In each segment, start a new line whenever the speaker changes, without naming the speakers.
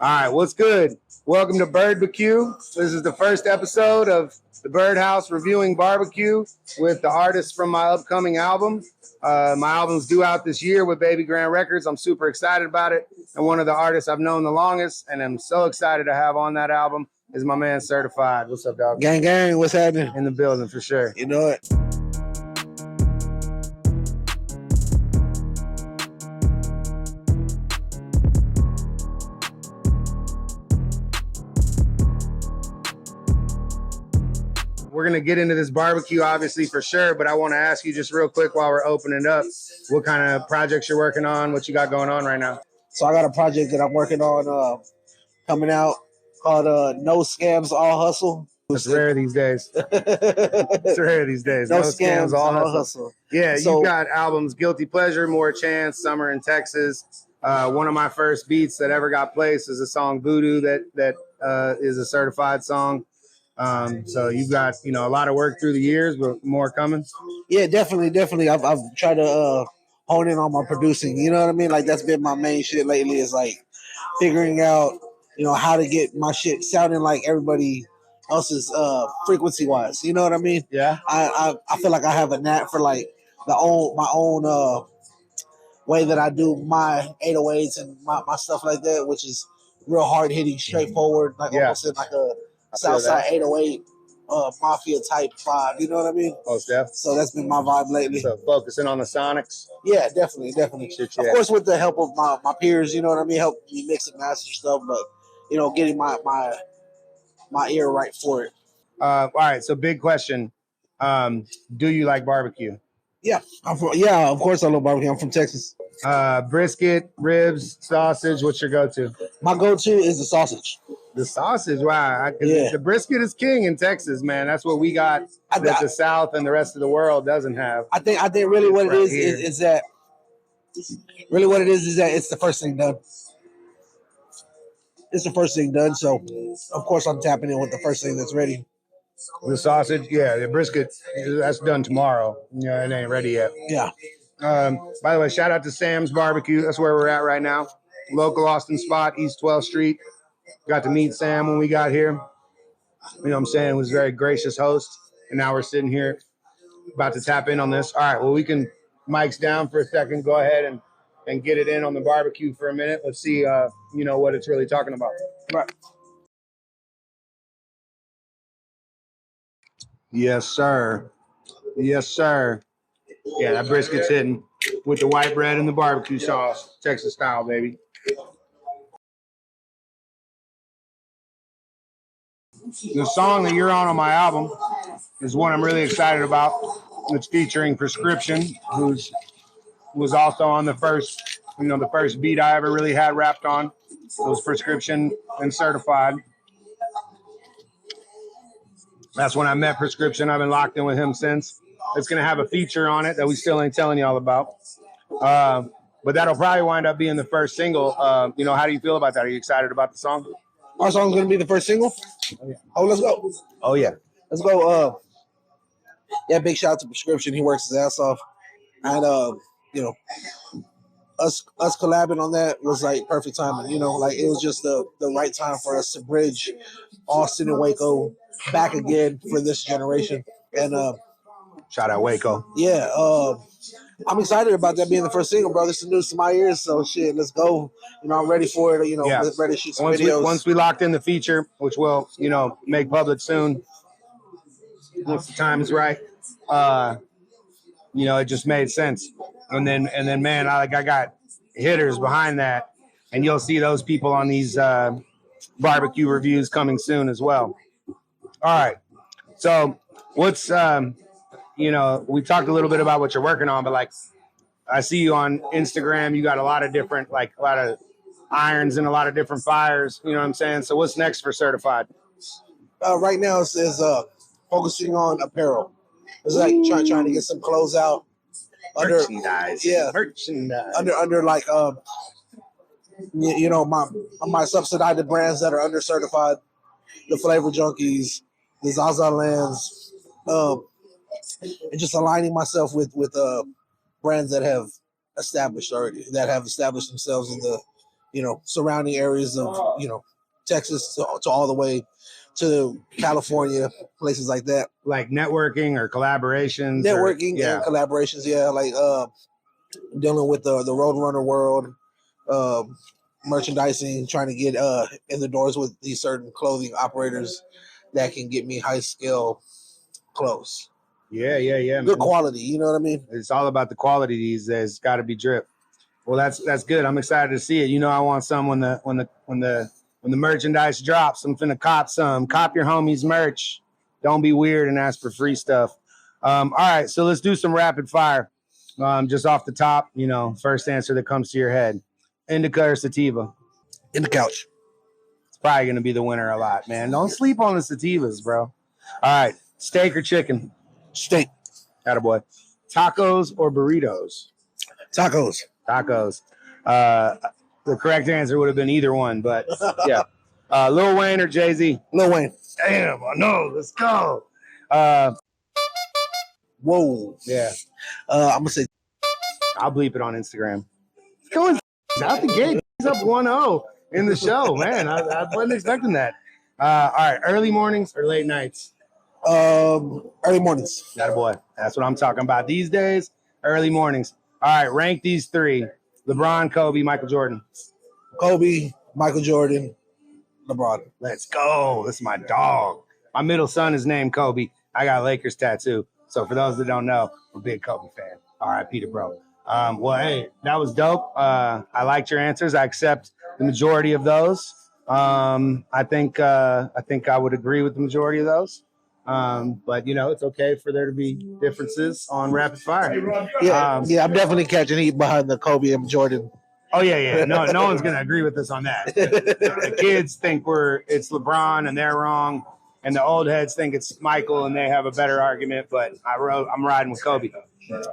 All right, what's good? Welcome to BBQ. This is the first episode of the Birdhouse Reviewing Barbecue with the artists from my upcoming album. My album's due out this year with Babygrande Records. I'm super excited about it. And one of the artists I've known the longest, and I'm so excited to have on that album, is my man Sertified. What's up, dog?
Gang, gang, what's happening?
In the building for sure.
You know it.
We're going to get into this barbecue, obviously, for sure, but I want to ask you just real quick while we're opening up, what kind of projects you're working on, what you got going on right now?
So I got a project that I'm working on coming out called No Scams, All Hustle.
It's rare these days. It's rare these days.
No scams, all hustle.
Yeah, so, you got albums Guilty Pleasure, More Chance, Summer in Texas. One of my first beats that ever got placed is a song Voodoo that is a certified song. So you've got, a lot of work through the years, but more coming.
Yeah, definitely. I've tried to hone in on my producing. You know what I mean? Like that's been my main shit lately. Is like figuring out, how to get my shit sounding like everybody else's frequency wise. You know what I mean?
Yeah.
I feel like I have a knack for like my own way that I do my 808s and my stuff like that, which is real hard hitting, straightforward, like almost in like a Southside 808 mafia type vibe, you know what I mean?
Most definitely.
So that's been my vibe lately.
So focusing on the sonics.
Yeah, definitely.
Shit,
Of course, with the help of my peers, you know what I mean, help me mix and master stuff, but getting my ear right for it.
All right, so big question. Do you like barbecue?
Yeah, of course I love barbecue. I'm from Texas.
Brisket, ribs, sausage. What's your go-to?
My go-to is the sausage.
The sausage, wow. The brisket is king in Texas, man. That's what we got that the South and the rest of the world doesn't have.
I think really what it is that it's the first thing done. It's the first thing done, so of course I'm tapping in with the first thing that's ready.
The sausage, yeah, the brisket, that's done tomorrow. Yeah, it ain't ready yet.
Yeah.
By the way, shout out to Sam's Barbecue. That's where we're at right now. Local Austin spot, East 12th Street. Got to meet Sam when we got here. You know what I'm saying? He was a very gracious host. And now we're sitting here about to tap in on this. All right, well, we can mics down for a second. Go ahead and get it in on the barbecue for a minute. Let's see, what it's really talking about.
Right.
Yes, sir. Yes, sir. Yeah, that brisket's hitting with the white bread and the barbecue sauce. Texas style, baby. The song that you're on my album is one I'm really excited about. It's featuring Prescription, was also on the first, the first beat I ever really had rapped on. It was Prescription and Certified. That's when I met Prescription. I've been locked in with him since. It's going to have a feature on it that we still ain't telling y'all about. But that'll probably wind up being the first single. How do you feel about that? Are you excited about the song?
Our song's going to be the first single?
Oh, yeah.
Oh, let's go.
Oh, yeah.
Let's go. Big shout out to Prescription. He works his ass off. And, us collabing on that was like perfect timing. It was just the right time for us to bridge Austin and Waco back again for this generation. And
shout out Waco.
Yeah, I'm excited about that being the first single, bro. This is news to my ears, so shit, let's go. I'm ready for it. Ready to shoot some videos.
Once we locked in the feature, which we'll, make public soon, once the time is right, it just made sense. And then, man, I got hitters behind that, and you'll see those people on these barbecue reviews coming soon as well. All right, so what's we talked a little bit about what you're working on, but I see you on Instagram. You got a lot of different, a lot of irons and a lot of different fires. You know what I'm saying? So what's next for Certified?
Right now it's focusing on apparel. It's like trying to get some clothes out under
merchandise.
Yeah,
merchandise
under my subsidized brands that are under certified, the Flavor Junkies, the Zaza Lands, and just aligning myself with brands that have established already, that have established themselves in surrounding areas of, Texas to all the way to California, places like that.
Like networking or collaborations.
And collaborations, like dealing with the Roadrunner world, merchandising, trying to get in the doors with these certain clothing operators that can get me high scale clothes.
Yeah.
Good quality, you know what I mean?
It's all about the quality these days. It's got to be drip. Well, that's good. I'm excited to see it. I want some when the merchandise drops. I'm finna cop some. Cop your homies merch. Don't be weird and ask for free stuff. All right, so let's do some rapid fire. Just off the top, first answer that comes to your head. Indica or sativa?
In the couch.
It's probably gonna be the winner a lot, man. Don't sleep on the sativas, bro. All right, steak or chicken?
Steak.
Attaboy. Tacos or burritos?
Tacos.
The correct answer would have been either one, but yeah. Lil Wayne or Jay-Z?
Lil Wayne.
Damn, I know. Let's go.
Whoa.
Yeah.
I'm gonna say.
I'll bleep it on Instagram. Going out the gate. He's up 1-0 in the show, man. I wasn't expecting that. All right, early mornings or late nights?
Early mornings.
Attaboy. That's what I'm talking about these days. Early mornings. All right, rank these three: LeBron, Kobe, Michael Jordan.
Kobe, Michael Jordan, LeBron.
Let's go. This is my dog. My middle son is named Kobe. I got a Lakers tattoo. So for those that don't know, I'm a big Kobe fan. All right, Peter, bro. Well, hey, that was dope. I liked your answers. I accept the majority of those. I think I would agree with the majority of those. But it's okay for there to be differences on rapid fire.
Yeah, I'm definitely catching heat behind the Kobe and Jordan.
Oh yeah. No one's gonna agree with us on that. The kids think it's LeBron and they're wrong, and the old heads think it's Michael and they have a better argument. But I'm riding with Kobe.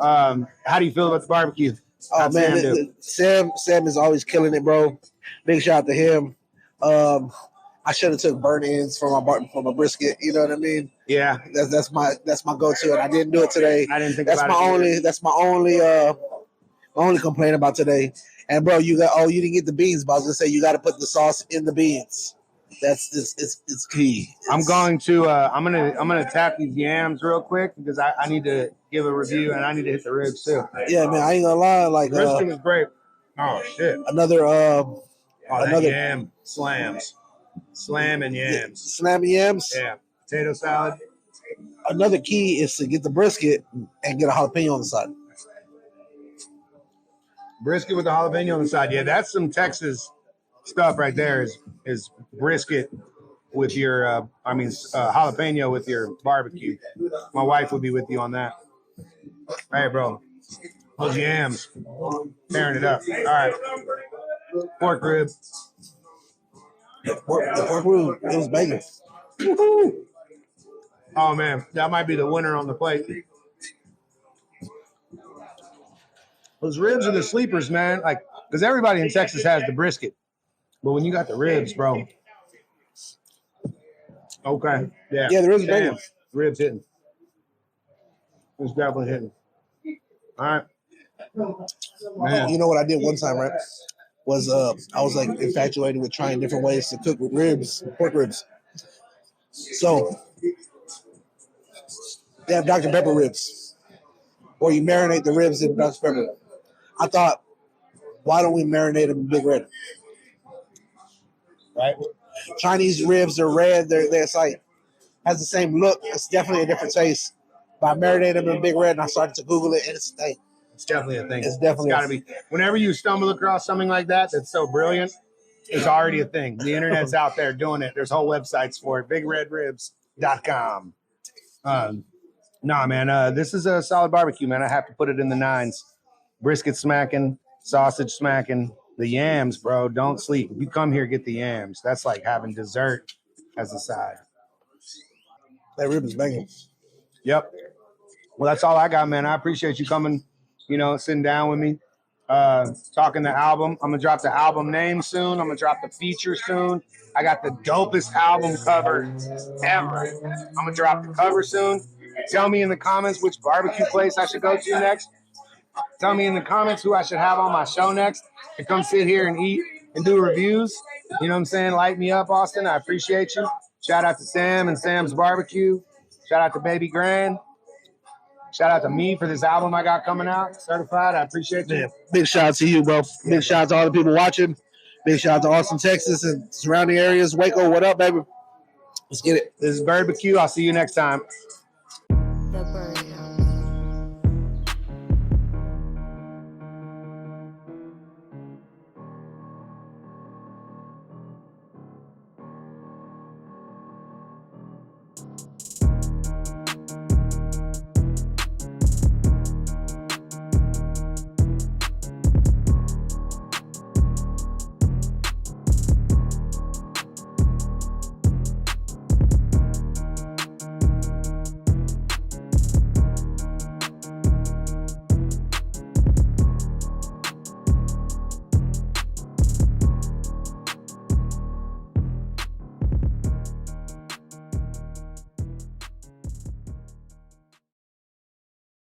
How do you feel about the barbecue?
Oh man, Sam is always killing it, bro. Big shout out to him. I should have took burnt ends for my brisket. You know what I mean?
Yeah.
That's my go-to, and I didn't do it today.
I didn't think
that's
about it.
That's my only complaint about today. And bro, you didn't get the beans, but I was gonna say you got to put the sauce in the beans. It's key.
I'm gonna tap these yams real quick because I need to give a review and I need to hit the ribs too.
Yeah, man, I ain't gonna lie. Like
brisket is great. Oh shit.
Another
yam slams. Slamming yams.
Slamming yams?
Yeah. Potato salad.
Another key is to get the brisket and get a jalapeno on the side.
Brisket with the jalapeno on the side. Yeah, that's some Texas stuff right there is brisket with your, jalapeno with your barbecue. My wife would be with you on that. Hey, bro. Those yams. Tearing it up. All right. Pork rib.
The pork rib, it was banging.
Woo-hoo. Oh, man. That might be the winner on the plate. Those ribs are the sleepers, man. Like, because everybody in Texas has the brisket. But when you got the ribs, bro. Okay. Yeah.
Yeah, the ribs are banging.
The ribs hitting. It's definitely hitting. All right. Man.
You know what I did one time, right? Was I was like infatuated with trying different ways to cook with ribs, pork ribs. So they have Dr. Pepper ribs, or you marinate the ribs in Dr. Pepper. I thought, why don't we marinate them in Big Red? Right? Chinese ribs are red. They're like has the same look. It's definitely a different taste. But I marinated them in Big Red, and I started to Google it, and it's a thing.
It's definitely a thing.
It's definitely
got to be. Whenever you stumble across something like that that's so brilliant, it's already a thing. The internet's out there doing it. There's whole websites for it. BigRedRibs.com. Nah, man. This is a solid barbecue, man. I have to put it in the 9s. Brisket smacking, sausage smacking, the yams, bro. Don't sleep. If you come here, get the yams. That's like having dessert as a side.
That rib is banging.
Yep. Well, that's all I got, man. I appreciate you coming, sitting down with me, talking the album. I'm going to drop the album name soon. I'm going to drop the feature soon. I got the dopest album cover ever. I'm going to drop the cover soon. Tell me in the comments which barbecue place I should go to next. Tell me in the comments who I should have on my show next to come sit here and eat and do reviews. You know what I'm saying? Light me up, Austin. I appreciate you. Shout out to Sam and Sam's Barbecue. Shout out to Babygrande. Shout out to me for this album I got coming out, Certified. I appreciate you.
Yeah, big shout out to you, bro. Big shout out to all the people watching. Big shout out to Austin, Texas, and surrounding areas. Waco, what up, baby? Let's get it.
This is Barbecue. I'll see you next time.